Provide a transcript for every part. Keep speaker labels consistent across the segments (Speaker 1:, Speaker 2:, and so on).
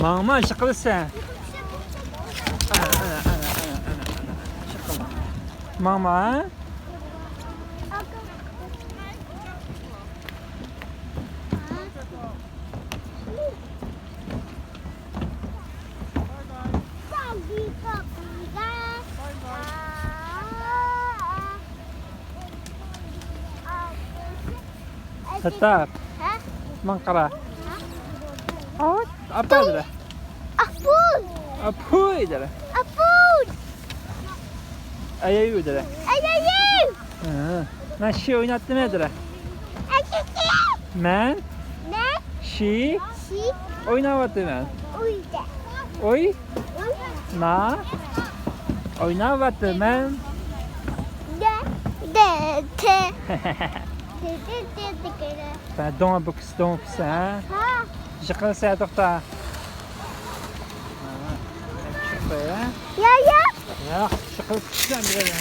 Speaker 1: Mama şıkılsa. Mama. Tetap. Mangkara. Apa itu?
Speaker 2: Apul.
Speaker 1: Apu itu.
Speaker 2: Apul.
Speaker 1: Ayayu itu.
Speaker 2: Ayayu.
Speaker 1: Ben şey oynattım nedir?
Speaker 2: Akiki.
Speaker 1: Ben
Speaker 2: Ne?
Speaker 1: şey
Speaker 2: Si.
Speaker 1: oynamadım ben.
Speaker 2: Uyda.
Speaker 1: Oy na oynamadım ben.
Speaker 2: De. Te. Te.
Speaker 1: Ben don sen.
Speaker 2: Ha.
Speaker 1: Şıkıl sen dokta. Şıkıl ya.
Speaker 2: Ya.
Speaker 1: Ya şıkıl sen bile.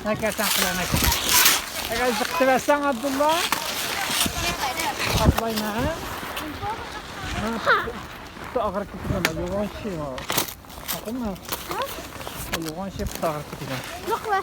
Speaker 1: Ne kadar kılan ne kadar. Eğer zıktı versen Abdullah. Ablayna. Ağır kıtırma. Yoğun şey var. Bakın mı? Yoğun şey ağır kıtırma.
Speaker 2: Yok mu?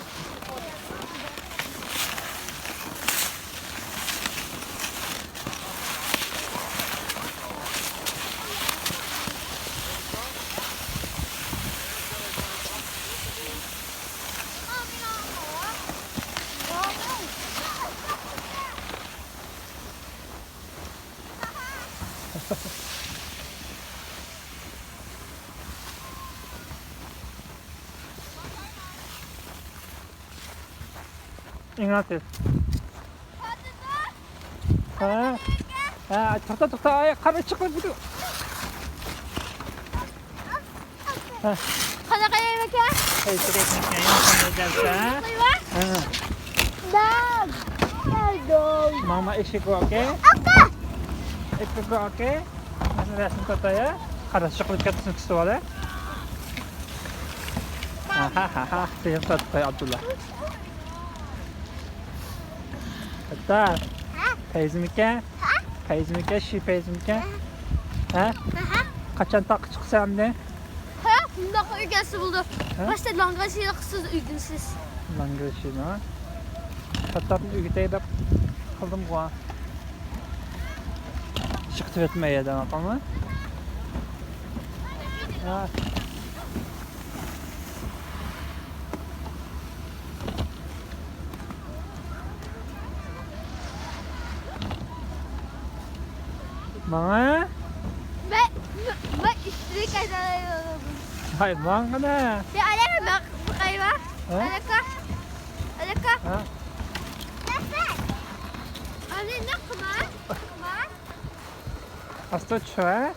Speaker 1: İngiltere. Tukta ay karı çıkıyor gidiyor.
Speaker 2: Kada kaya bakar?
Speaker 1: Hey sürekli ne dersen?
Speaker 2: Dog. Dog.
Speaker 1: Mama eşek oke.
Speaker 2: Aka.
Speaker 1: Eşek oke. Nasıl resim tutaya? Karı çıkıyor katırsın kıstı ha. Seyir tutay Abdullah. Hatta teyzemike. Teyzemike şi teyzemike. Ha? Kaçan tak çıksam ne?
Speaker 2: Ha? Bunda uygunsuz buldu. Başta langajıyla kısız uygunsuz.
Speaker 1: Langırışın ha. Hatta bir ülkede de kaldım bu an. Çıktı etmeye de ama. Ha. Bana?
Speaker 2: Ben istediği kadar yoruldum.
Speaker 1: Hayır bana ne?
Speaker 2: Bir alaka bak. Bu kayba. Alaka.
Speaker 1: Ha?
Speaker 2: Anne ne kumar? Kumar?
Speaker 1: Hasta çöğe.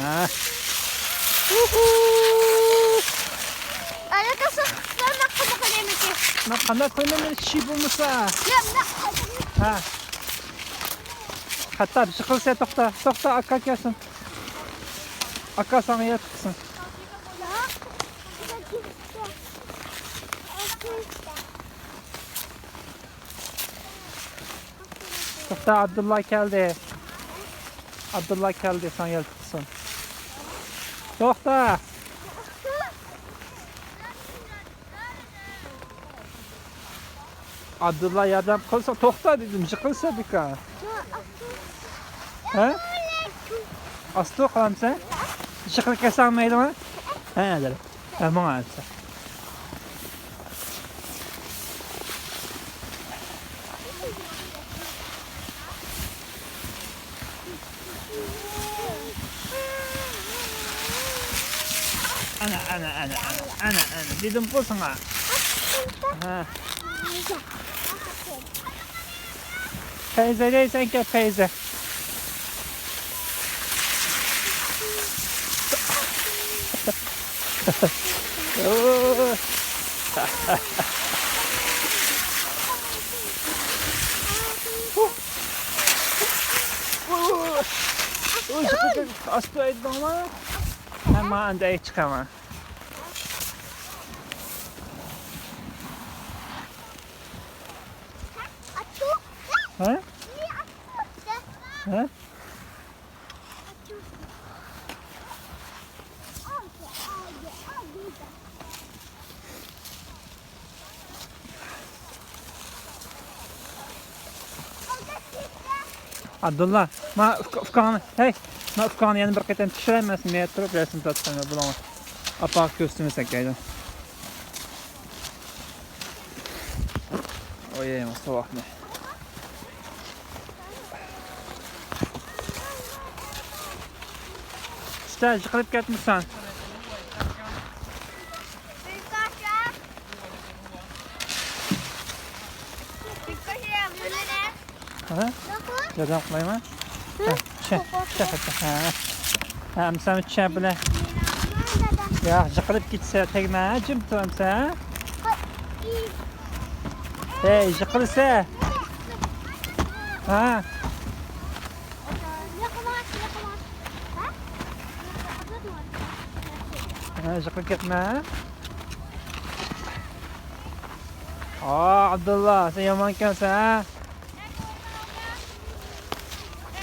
Speaker 1: Ha.
Speaker 2: Alakası sana kumar yemek.
Speaker 1: Ne kadar koymanın şi bulmuşsa.
Speaker 2: Ya ne?
Speaker 1: Ha. Hatta bir çıkılsa tokta akka gelsin. Akka sana yatıksın. Tokta Abdullah geldi. Abdullah geldi sana yatıksın. Tokta. Abdullah yardım kılsa tokta dedim çıkılsa bir ka. Ha? Aslı kalam sen? Şıklı kesan mıydı mı? He dedim. Ben bana atsa. Ana. Dedim bu sana. Ha. Teyze değilsen gel teyze. Aslı ettim ama hemen anda çıkamam. Ha? Ha? Abdullah, ma ufqani, hey, ma ufqani yana bir qaytam tushiraymasmi? Men turib rasm tortsam bo'laman. Apaq ko'stimiz akaydan. Oye, sovuqni. Staj qilib ketmisan. Ha? Yordam qilayman. Ha, misal tushab bilan. Ya, yiqilib ketsa tegma, jim turamsa. Hey, yiqilsa. Ha. Ha, yiqilib ketma. Abdullah, sen yomon ekansan.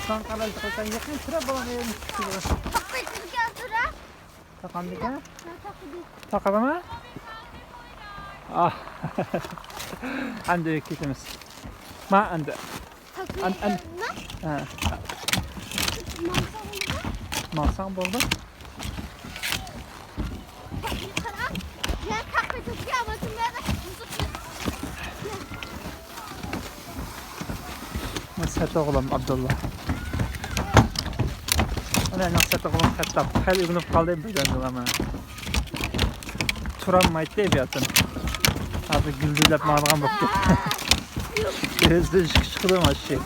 Speaker 1: Sen qalay yiqilsan, yiqil tura bo'lmaydi. Taqamdika? Taqadimi? Ah. Anda ketamiz. Ma anda. Ha. Maqsam bo'ldi. Nashat o'g'lim Abdullah. Ana nashat o'g'lim katta. Hali uyg'onib qoldi birdan bilaman. Turammaydi beyatim. Abi güldürlep mağaradan baktı. Gözde çıkışkıdım aşağı.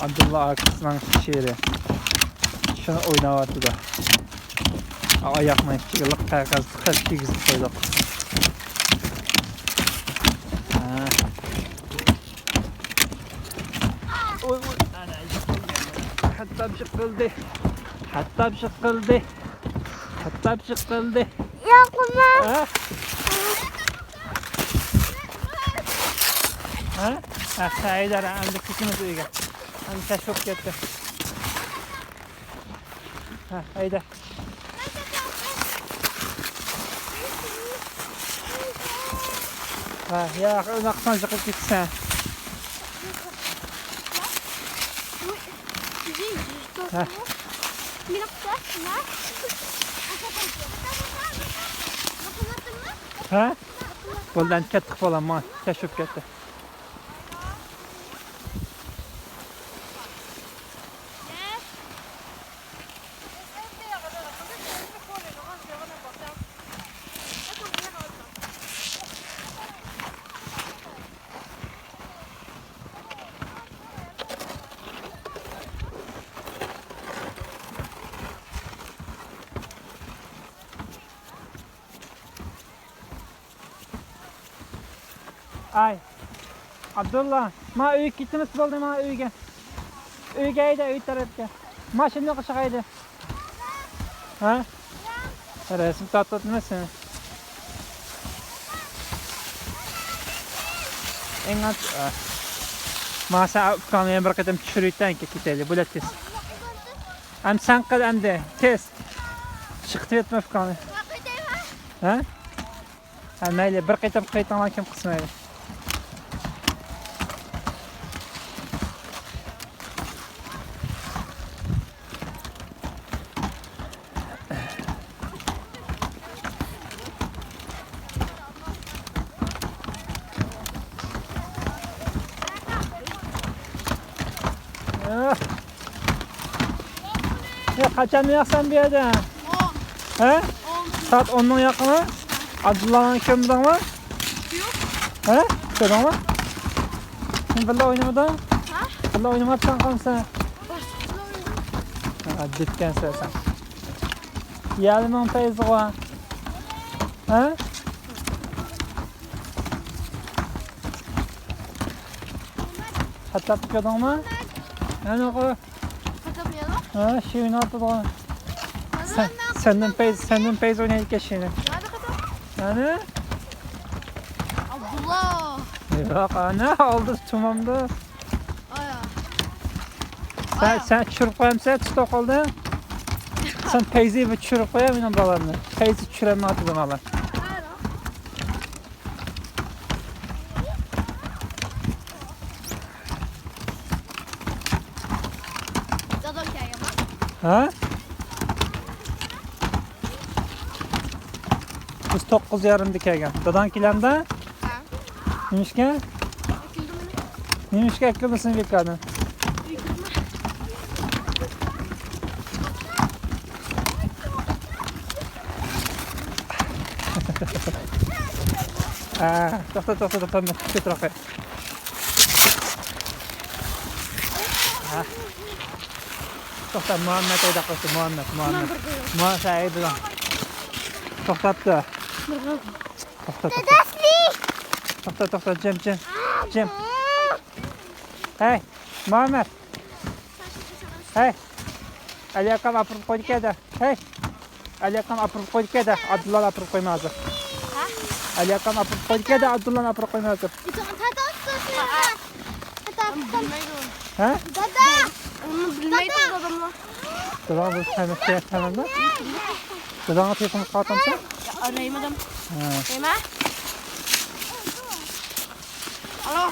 Speaker 1: Abdullah arkasından şehri. Şunu oynavardı da. Ayakmayın çıkırlık kayakazlık her şeyi gizli koyduk. Oy oy. Hatta bir şey kıldı. Hatta bir şey kıldı. Hatta bir şey kıldı.
Speaker 2: Yapma.
Speaker 1: Ha? Ha? Ha, Haydar, anda kızımız uyuyor. Anda teşvik etti. Ha, Haydar. Ha, ya, uzaktan çıkıp gitsen. Ha. Ha? Buradan kettik falan mı? Teşvik etti. Ay, Abdullah, ma uy gittimiz bo'ldi, ma uyga. Uyga ayda, uy tarafga. Mashina qishqaydi. Ha? Rasm tortibmisan? Engat. Ma sa kamera bir qatam tushiraydan ketaylik, bo'ladi tez. Ham san qil endi, tez. Chiqib ketma kamera. Ha? Ha, mayli, bir qatam qaytaman kim qismaydi. Ya kaçan yaksan bir yerden? He? Saat 10'dan yakını? Abdullah'ın kömürden mı?
Speaker 2: Yok.
Speaker 1: He? Kömürden mı? Sen valla oynamadın?
Speaker 2: Ha?
Speaker 1: Valla oynamadın kalmışsın.
Speaker 2: Başka oyun.
Speaker 1: Ha, ditken sen. Yedim on teyze var. He? Hatta tıkıyordun mu? Yani o
Speaker 2: Kaçamayalım.
Speaker 1: ha, şey oynadı da.
Speaker 2: Sen.
Speaker 1: Senden peyz oynadık ya şeyini.
Speaker 2: Nerede kaçalım?
Speaker 1: Yani?
Speaker 2: Abdullah.
Speaker 1: Yo'q, ana oldi tumamda. Sen tushirib qo'yamsan, tuta qoldi. Sen teyzeyi tushirib qo'yam, men balamni. Teyze tushiramayapti bunalar. Ha? Biz 9:30 kelgan. Dadan kelamda? Nimishga? Nimishga akılmasını bekledin? To'xta, ketroq. To'xta, Muhammad ayda qo'ydi, Muhammad. Muhammad Said bilan. To'xtatdi. To'xta, jim. Hey, Muhammad. Hey. Aliyakam apurib qo'ydik edi. Hey. Aliyakam apurib qo'ydik edi. Abdulla apurib qo'ymadi. Aliyakam apurib qo'ydik edi, Abdulla apurib qo'ymadi. Ha?
Speaker 2: Onu bilmeydi adamlar.
Speaker 1: Dadam bu tanımda. Dadam'a telefonu kapatamsın?
Speaker 2: Arayayım adam. Eyme. Alo.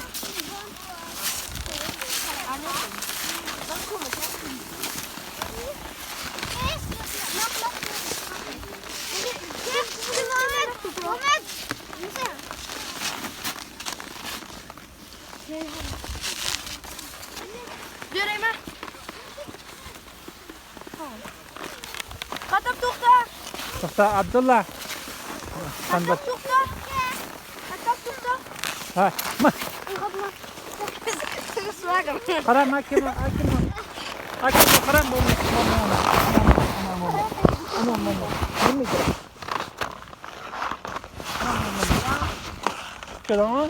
Speaker 2: Göreyim mi? Katap tukta.
Speaker 1: To'xta, Abdulla. Sen bak.
Speaker 2: Tukta. Katap tukta.
Speaker 1: Ha, qaram, hakim, qaram bo'lmaydi. Kelama.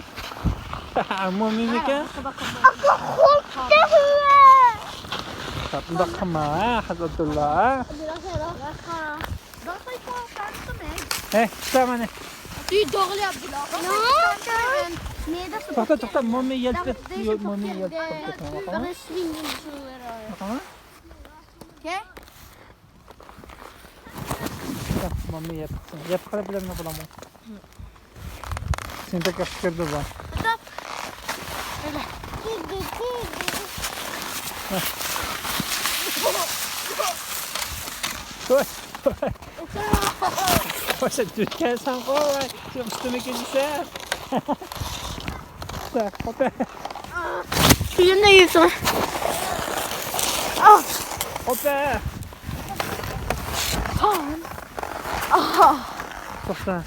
Speaker 1: Mu'minike. Bunda qilma, Abdulla. Tamam.
Speaker 2: Düğün doğru yaptılar.
Speaker 1: To'xta, mo'min yelpib. Mo'min yelpib.
Speaker 2: Ben swinging şunları. Ke?
Speaker 1: Mo'min yelpib. Yelpib qilib bilan bo'laman. Sen de kaçırdın lan.
Speaker 2: Stop.
Speaker 1: Başa Türkiye sen koy. Şimdi üstüme gelirse. Hoppe.
Speaker 2: Suyun da yiyorsun.
Speaker 1: Hoppe. To'xta.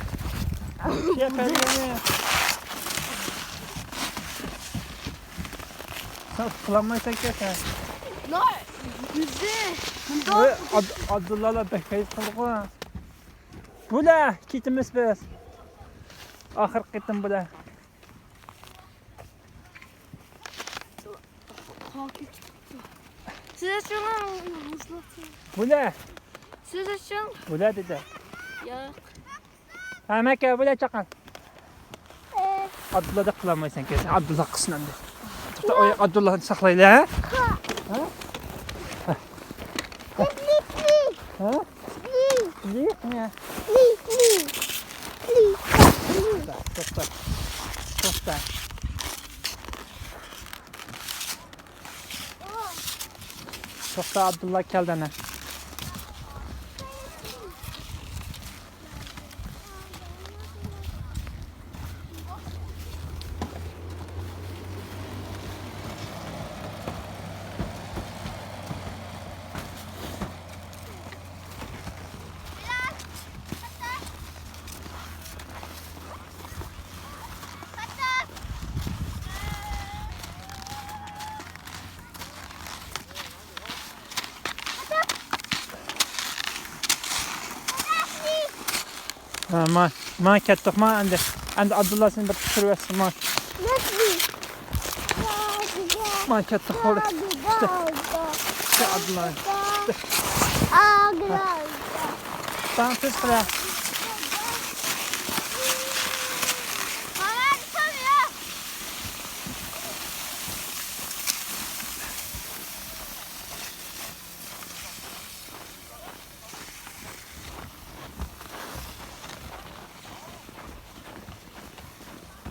Speaker 1: Sen ıskılanmaysan kesin.
Speaker 2: No, güzel.
Speaker 1: Abdullah'la bekleyiz kıldık. Bula, kitimiz biz. Ahır kitim bula.
Speaker 2: Siz şunu
Speaker 1: Bula.
Speaker 2: Siz şunu.
Speaker 1: Bula dedi.
Speaker 2: Ya.
Speaker 1: Hemen ki bula çakal. Abdullah'da kılamaysan kesin. Abdullah kısmen de. To'xta, Abdullah'ni saqlayla, ha? Ha? Ne? To'xta. To'xta, Abdullah keldi ana. ما كتخ ما عند عبد الله سن بتشري بس ما كتخ خالص عبد الله tamam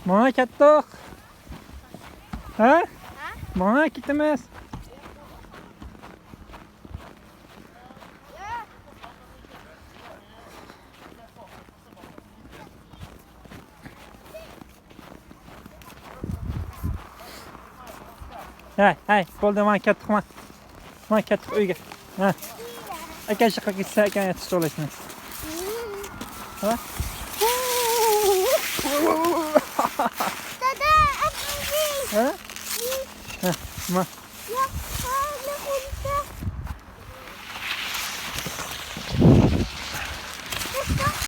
Speaker 1: Mana ketdik. Ha? Mana ketimiz. Hey, bo'ldi, mana ketdik, mana ketdik uyga. Ha. Aka shaqa ketsa, aka yetishib olasizmi? Ha?
Speaker 2: Dada,
Speaker 1: Ha? Ha, ma.